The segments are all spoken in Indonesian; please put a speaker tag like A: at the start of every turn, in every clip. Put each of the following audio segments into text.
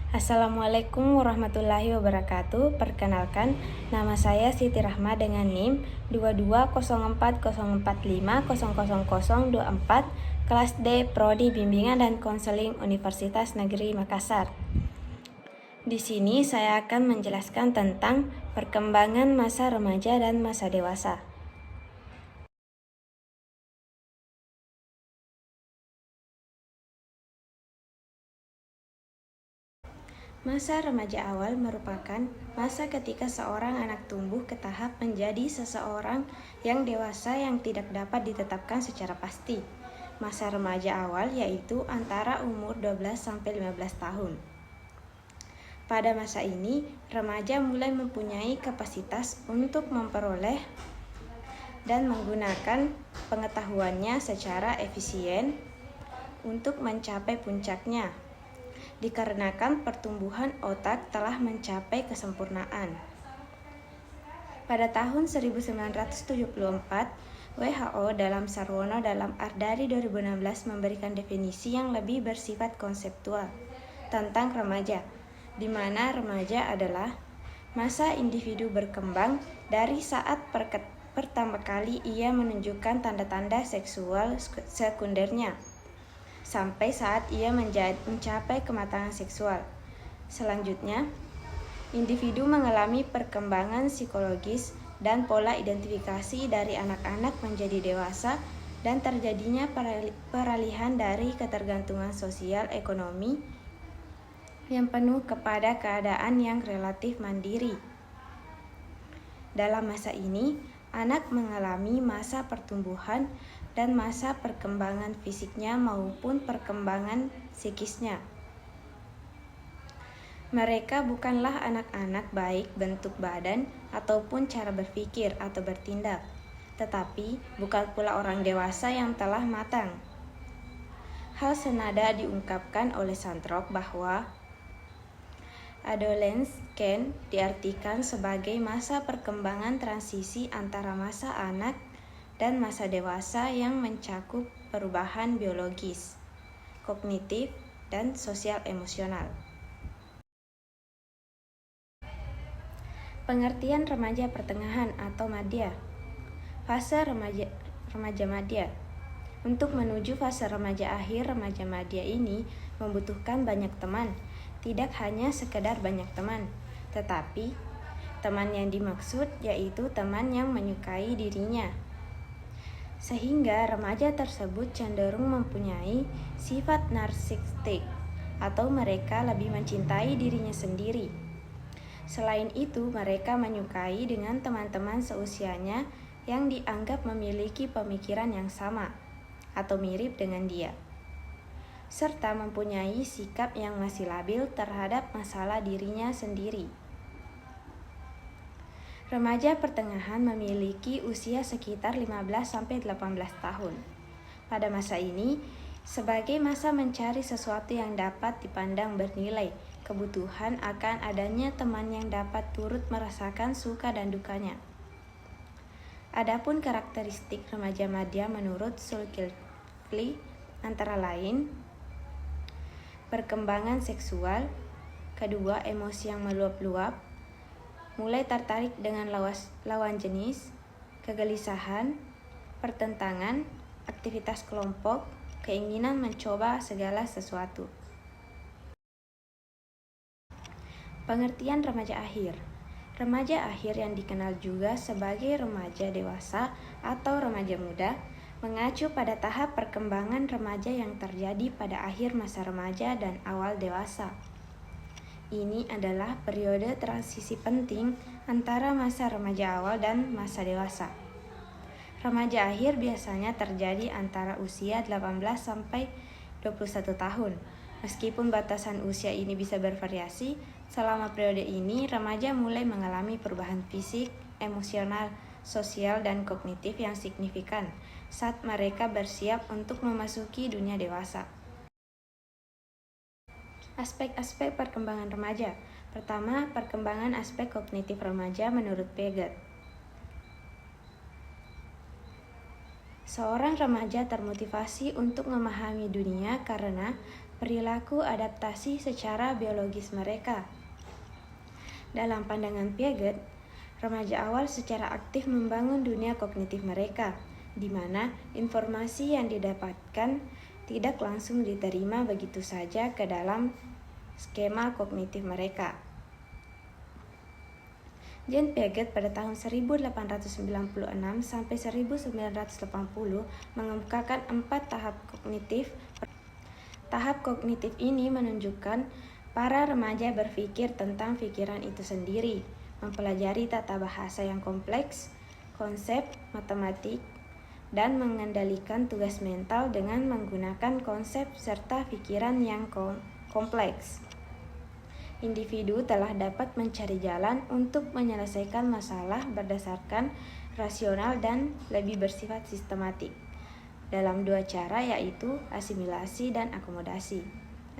A: Assalamualaikum warahmatullahi wabarakatuh. Perkenalkan, nama saya Siti Rahma dengan NIM 2204045000024, kelas D, Prodi Bimbingan dan Konseling Universitas Negeri Makassar. Di sini saya akan menjelaskan tentang perkembangan masa remaja dan masa dewasa. Masa remaja awal merupakan masa ketika seorang anak tumbuh ke tahap menjadi seseorang yang dewasa yang tidak dapat ditetapkan secara pasti. Masa remaja awal yaitu antara umur 12-15 tahun. Pada masa ini, remaja mulai mempunyai kapasitas untuk memperoleh dan menggunakan pengetahuannya secara efisien untuk mencapai puncaknya, dikarenakan pertumbuhan otak telah mencapai kesempurnaan. Pada tahun 1974, WHO dalam Sarwono dalam Ardari 2016 memberikan definisi yang lebih bersifat konseptual tentang remaja, di mana remaja adalah masa individu berkembang dari saat pertama kali ia menunjukkan tanda-tanda seksual sekundernya sampai saat ia mencapai kematangan seksual. Selanjutnya, individu mengalami perkembangan psikologis dan pola identifikasi dari anak-anak menjadi dewasa dan terjadinya peralihan dari ketergantungan sosial ekonomi yang penuh kepada keadaan yang relatif mandiri. Dalam masa ini, anak mengalami masa pertumbuhan dan masa perkembangan fisiknya maupun perkembangan psikisnya. Mereka bukanlah anak-anak baik bentuk badan ataupun cara berpikir atau bertindak, tetapi bukan pula orang dewasa yang telah matang. Hal senada diungkapkan oleh Santrok bahwa adolescence diartikan sebagai masa perkembangan transisi antara masa anak dan masa dewasa yang mencakup perubahan biologis, kognitif, dan sosial emosional. Pengertian remaja pertengahan atau madya. Fase remaja madya. Untuk menuju fase remaja akhir, remaja madya ini membutuhkan banyak teman. Tidak hanya sekedar banyak teman, tetapi teman yang dimaksud yaitu teman yang menyukai dirinya. Sehingga remaja tersebut cenderung mempunyai sifat narsistik atau mereka lebih mencintai dirinya sendiri. Selain itu, mereka menyukai dengan teman-teman seusianya yang dianggap memiliki pemikiran yang sama atau mirip dengan dia, serta mempunyai sikap yang masih labil terhadap masalah dirinya sendiri. Remaja pertengahan memiliki usia sekitar 15-18 tahun. Pada masa ini, sebagai masa mencari sesuatu yang dapat dipandang bernilai, kebutuhan akan adanya teman yang dapat turut merasakan suka dan dukanya. Adapun karakteristik remaja madya menurut Sulkifli antara lain perkembangan seksual, kedua emosi yang meluap-luap, mulai tertarik dengan lawan jenis, kegelisahan, pertentangan, aktivitas kelompok, keinginan mencoba segala sesuatu. Pengertian remaja akhir. Remaja akhir yang dikenal juga sebagai remaja dewasa atau remaja muda, mengacu pada tahap perkembangan remaja yang terjadi pada akhir masa remaja dan awal dewasa. Ini adalah periode transisi penting antara masa remaja awal dan masa dewasa. Remaja akhir biasanya terjadi antara usia 18-21 tahun. Meskipun batasan usia ini bisa bervariasi, selama periode ini remaja mulai mengalami perubahan fisik, emosional, sosial, dan kognitif yang signifikan saat mereka bersiap untuk memasuki dunia dewasa. Aspek-aspek perkembangan remaja. Pertama, perkembangan aspek kognitif remaja menurut Piaget. Seorang remaja termotivasi untuk memahami dunia karena perilaku adaptasi secara biologis mereka. Dalam pandangan Piaget, remaja awal secara aktif membangun dunia kognitif mereka, di mana informasi yang didapatkan tidak langsung diterima begitu saja ke dalam skema kognitif mereka. Jean Piaget pada tahun 1896 sampai 1980 mengemukakan 4 tahap kognitif. Tahap kognitif ini menunjukkan para remaja berpikir tentang pikiran itu sendiri, mempelajari tata bahasa yang kompleks, konsep matematik, dan mengendalikan tugas mental dengan menggunakan konsep serta pikiran yang kompleks. Individu telah dapat mencari jalan untuk menyelesaikan masalah berdasarkan rasional dan lebih bersifat sistematik dalam 2 cara, yaitu asimilasi dan akomodasi.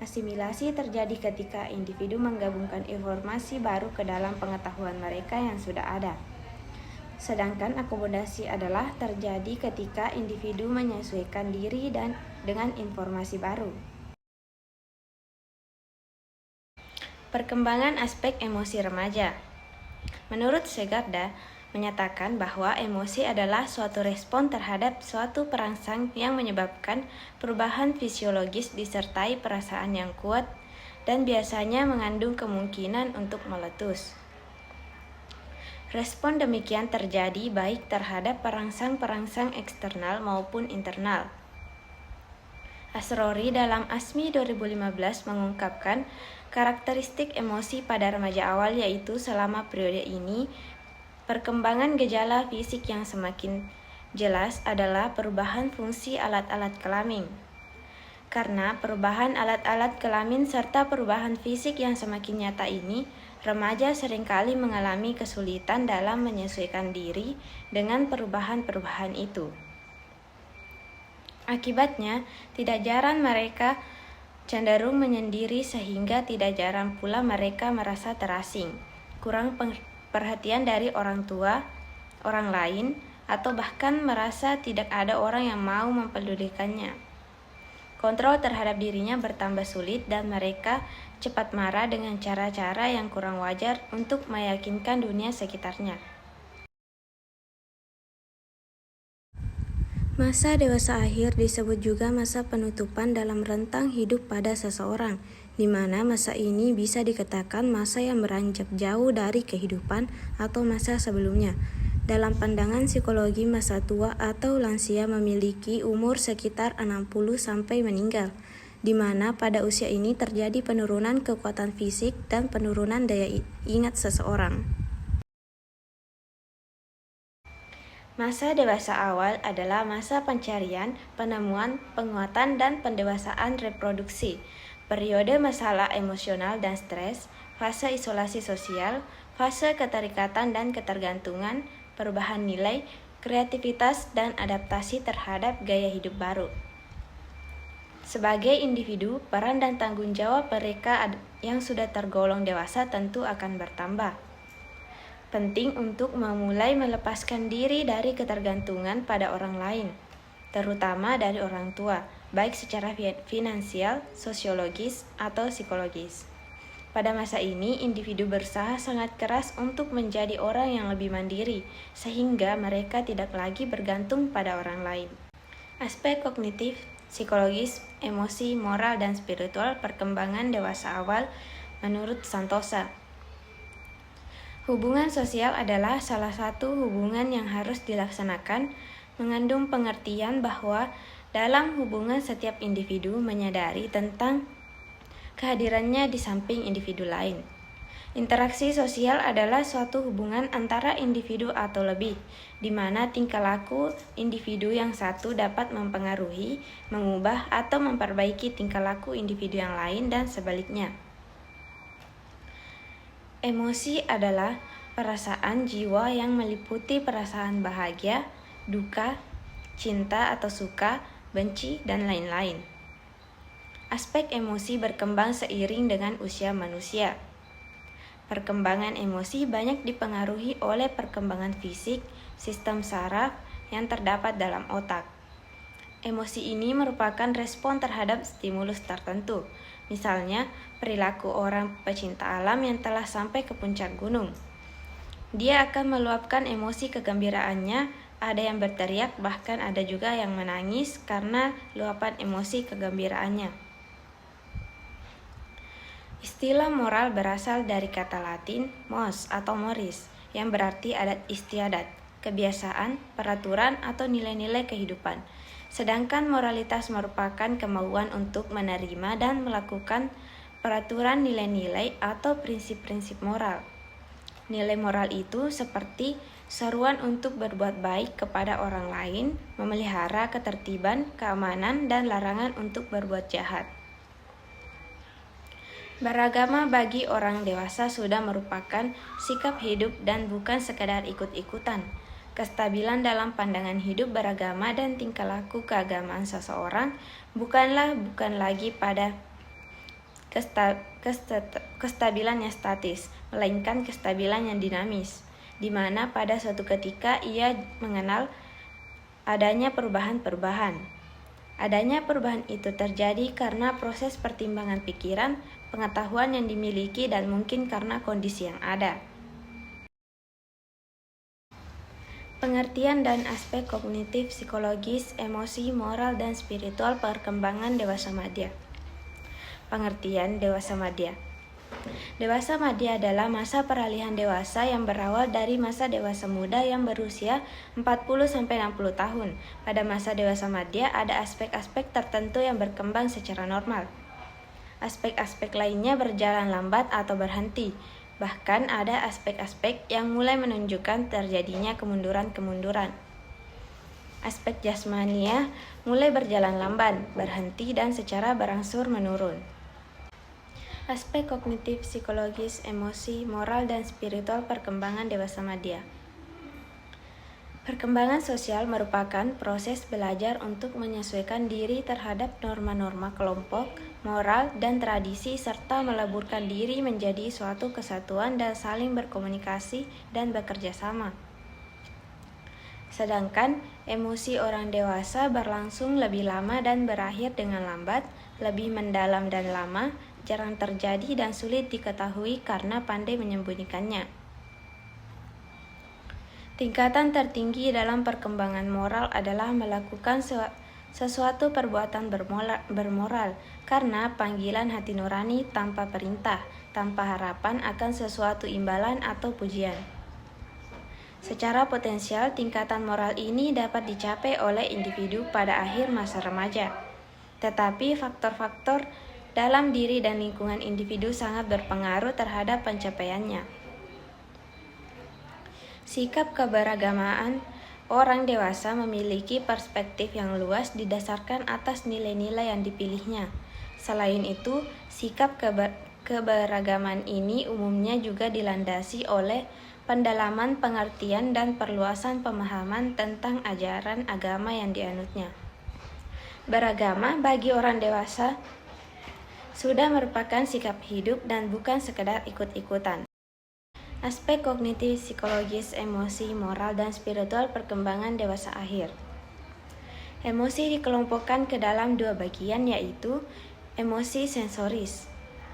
A: Asimilasi terjadi ketika individu menggabungkan informasi baru ke dalam pengetahuan mereka yang sudah ada. Sedangkan akomodasi adalah terjadi ketika individu menyesuaikan diri dengan informasi baru. Perkembangan aspek emosi remaja. Menurut Segarda, menyatakan bahwa emosi adalah suatu respon terhadap suatu perangsang yang menyebabkan perubahan fisiologis disertai perasaan yang kuat dan biasanya mengandung kemungkinan untuk meletus. Respon demikian terjadi baik terhadap perangsang-perangsang eksternal maupun internal. Asrori dalam ASMI 2015 mengungkapkan karakteristik emosi pada remaja awal, yaitu selama periode ini perkembangan gejala fisik yang semakin jelas adalah perubahan fungsi alat-alat kelamin. Karena perubahan alat-alat kelamin serta perubahan fisik yang semakin nyata ini, remaja seringkali mengalami kesulitan dalam menyesuaikan diri dengan perubahan-perubahan itu. Akibatnya, tidak jarang mereka cenderung menyendiri sehingga tidak jarang pula mereka merasa terasing, kurang perhatian dari orang tua, orang lain, atau bahkan merasa tidak ada orang yang mau mempedulikannya. Kontrol terhadap dirinya bertambah sulit dan mereka cepat marah dengan cara-cara yang kurang wajar untuk meyakinkan dunia sekitarnya. Masa dewasa akhir disebut juga masa penutupan dalam rentang hidup pada seseorang, di mana masa ini bisa dikatakan masa yang beranjak jauh dari kehidupan atau masa sebelumnya. Dalam pandangan psikologi, masa tua atau lansia memiliki umur sekitar 60 sampai meninggal, di mana pada usia ini terjadi penurunan kekuatan fisik dan penurunan daya ingat seseorang. Masa dewasa awal adalah masa pencarian, penemuan, penguatan, dan pendewasaan reproduksi, periode masalah emosional dan stres, fase isolasi sosial, fase keterikatan dan ketergantungan, perubahan nilai, kreativitas, dan adaptasi terhadap gaya hidup baru. Sebagai individu, peran dan tanggung jawab mereka yang sudah tergolong dewasa tentu akan bertambah. Penting untuk memulai melepaskan diri dari ketergantungan pada orang lain, terutama dari orang tua, baik secara finansial, sosiologis, atau psikologis. Pada masa ini, individu berusaha sangat keras untuk menjadi orang yang lebih mandiri, sehingga mereka tidak lagi bergantung pada orang lain. Aspek kognitif, psikologis, emosi, moral, dan spiritual perkembangan dewasa awal menurut Santosa. Hubungan sosial adalah salah satu hubungan yang harus dilaksanakan, mengandung pengertian bahwa dalam hubungan setiap individu menyadari tentang kehadirannya di samping individu lain. Interaksi sosial adalah suatu hubungan antara individu atau lebih, di mana tingkah laku individu yang satu dapat mempengaruhi, mengubah, atau memperbaiki tingkah laku individu yang lain dan sebaliknya. Emosi adalah perasaan jiwa yang meliputi perasaan bahagia, duka, cinta atau suka, benci, dan lain-lain. Aspek emosi berkembang seiring dengan usia manusia. Perkembangan emosi banyak dipengaruhi oleh perkembangan fisik, sistem saraf yang terdapat dalam otak, Emosi ini merupakan respon terhadap stimulus tertentu, misalnya perilaku orang pecinta alam yang telah sampai ke puncak gunung. Dia akan meluapkan emosi kegembiraannya, ada yang berteriak, bahkan ada juga yang menangis karena luapan emosi kegembiraannya. Istilah moral berasal dari kata Latin mos atau moris, yang berarti adat istiadat, kebiasaan, peraturan, atau nilai-nilai kehidupan. Sedangkan moralitas merupakan kemauan untuk menerima dan melakukan peraturan nilai-nilai atau prinsip-prinsip moral. Nilai moral itu seperti seruan untuk berbuat baik kepada orang lain, memelihara ketertiban, keamanan, dan larangan untuk berbuat jahat. Beragama bagi orang dewasa sudah merupakan sikap hidup dan bukan sekadar ikut-ikutan. Kestabilan dalam pandangan hidup beragama dan tingkah laku keagamaan seseorang bukan lagi pada kestabilan yang statis, melainkan kestabilan yang dinamis, di mana pada suatu ketika ia mengenal adanya perubahan-perubahan. Adanya perubahan itu terjadi karena proses pertimbangan pikiran, pengetahuan yang dimiliki, dan mungkin karena kondisi yang ada. Pengertian dan aspek kognitif, psikologis, emosi, moral, dan spiritual perkembangan dewasa madya. Pengertian dewasa madya. Dewasa madya adalah masa peralihan dewasa yang berawal dari masa dewasa muda yang berusia 40-60 tahun. Pada masa dewasa madya ada aspek-aspek tertentu yang berkembang secara normal. Aspek-aspek lainnya berjalan lambat atau berhenti. Bahkan ada aspek-aspek yang mulai menunjukkan terjadinya kemunduran-kemunduran. Aspek jasmania mulai berjalan lamban, berhenti, dan secara berangsur menurun. Aspek kognitif, psikologis, emosi, moral, dan spiritual perkembangan dewasa madya. Perkembangan sosial merupakan proses belajar untuk menyesuaikan diri terhadap norma-norma kelompok, moral, dan tradisi, serta meleburkan diri menjadi suatu kesatuan dan saling berkomunikasi dan bekerja sama. Sedangkan emosi orang dewasa berlangsung lebih lama dan berakhir dengan lambat, lebih mendalam dan lama, jarang terjadi dan sulit diketahui karena pandai menyembunyikannya. Tingkatan tertinggi dalam perkembangan moral adalah melakukan sesuatu perbuatan bermoral karena panggilan hati nurani tanpa perintah, tanpa harapan akan sesuatu imbalan atau pujian. Secara potensial, tingkatan moral ini dapat dicapai oleh individu pada akhir masa remaja. Tetapi faktor-faktor dalam diri dan lingkungan individu sangat berpengaruh terhadap pencapaiannya. Sikap keberagamaan orang dewasa memiliki perspektif yang luas didasarkan atas nilai-nilai yang dipilihnya. Selain itu, sikap keberagaman ini umumnya juga dilandasi oleh pendalaman pengertian dan perluasan pemahaman tentang ajaran agama yang dianutnya. Beragama bagi orang dewasa sudah merupakan sikap hidup dan bukan sekedar ikut-ikutan. Aspek kognitif, psikologis, emosi, moral, dan spiritual perkembangan dewasa akhir. Emosi dikelompokkan ke dalam dua bagian, yaitu emosi sensoris,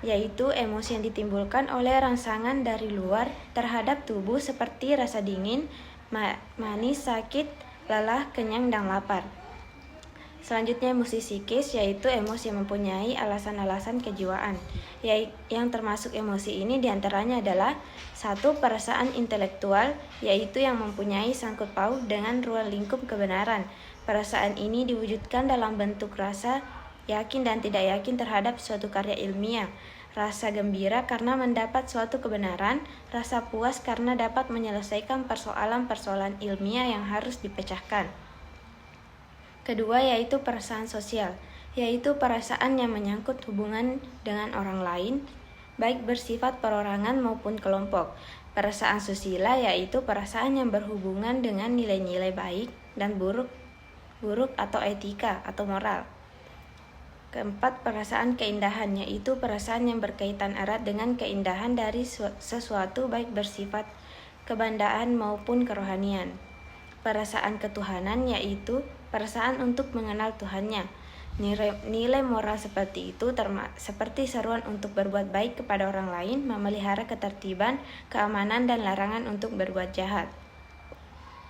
A: yaitu emosi yang ditimbulkan oleh rangsangan dari luar terhadap tubuh seperti rasa dingin, manis, sakit, lelah, kenyang, dan lapar. Selanjutnya emosi psikis, yaitu emosi yang mempunyai alasan-alasan kejiwaan, yang termasuk emosi ini diantaranya adalah 1. Perasaan intelektual, yaitu yang mempunyai sangkut paut dengan ruang lingkup kebenaran. Perasaan ini diwujudkan dalam bentuk rasa yakin dan tidak yakin terhadap suatu karya ilmiah, rasa gembira karena mendapat suatu kebenaran, rasa puas karena dapat menyelesaikan persoalan-persoalan ilmiah yang harus dipecahkan. Kedua yaitu perasaan sosial, yaitu perasaan yang menyangkut hubungan dengan orang lain, baik bersifat perorangan maupun kelompok. Perasaan susila yaitu perasaan yang berhubungan dengan nilai-nilai baik dan buruk atau etika atau moral. Keempat, perasaan keindahan, yaitu perasaan yang berkaitan erat dengan keindahan dari sesuatu baik bersifat kebandaan maupun kerohanian. Perasaan ketuhanan, yaitu perasaan untuk mengenal Tuhannya. Nilai moral seperti itu seperti seruan untuk berbuat baik kepada orang lain, memelihara ketertiban, keamanan, dan larangan untuk berbuat jahat.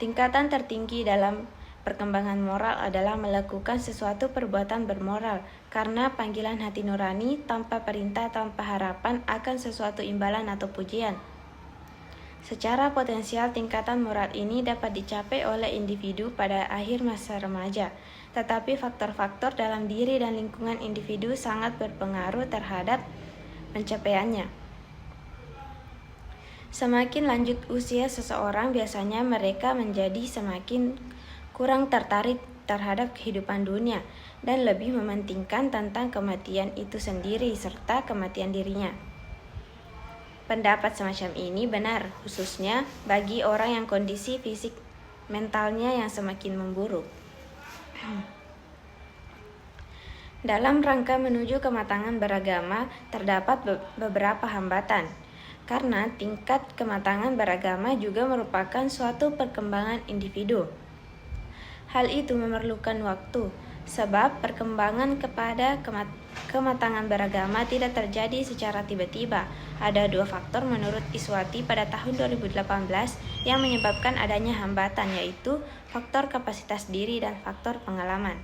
A: Tingkatan tertinggi dalam perkembangan moral adalah melakukan sesuatu perbuatan bermoral, karena panggilan hati nurani tanpa perintah, tanpa harapan akan sesuatu imbalan atau pujian. Secara potensial, tingkatan moral ini dapat dicapai oleh individu pada akhir masa remaja, tetapi faktor-faktor dalam diri dan lingkungan individu sangat berpengaruh terhadap pencapaiannya. Semakin lanjut usia seseorang, biasanya mereka menjadi semakin kurang tertarik terhadap kehidupan dunia dan lebih mementingkan tentang kematian itu sendiri serta kematian dirinya. Pendapat semacam ini benar, khususnya bagi orang yang kondisi fisik mentalnya yang semakin memburuk. Dalam rangka menuju kematangan beragama, terdapat beberapa hambatan, karena tingkat kematangan beragama juga merupakan suatu perkembangan individu. Hal itu memerlukan waktu, sebab perkembangan kepada kematangan beragama tidak terjadi secara tiba-tiba. Ada 2 faktor menurut Iswati pada tahun 2018 yang menyebabkan adanya hambatan, yaitu faktor kapasitas diri dan faktor pengalaman.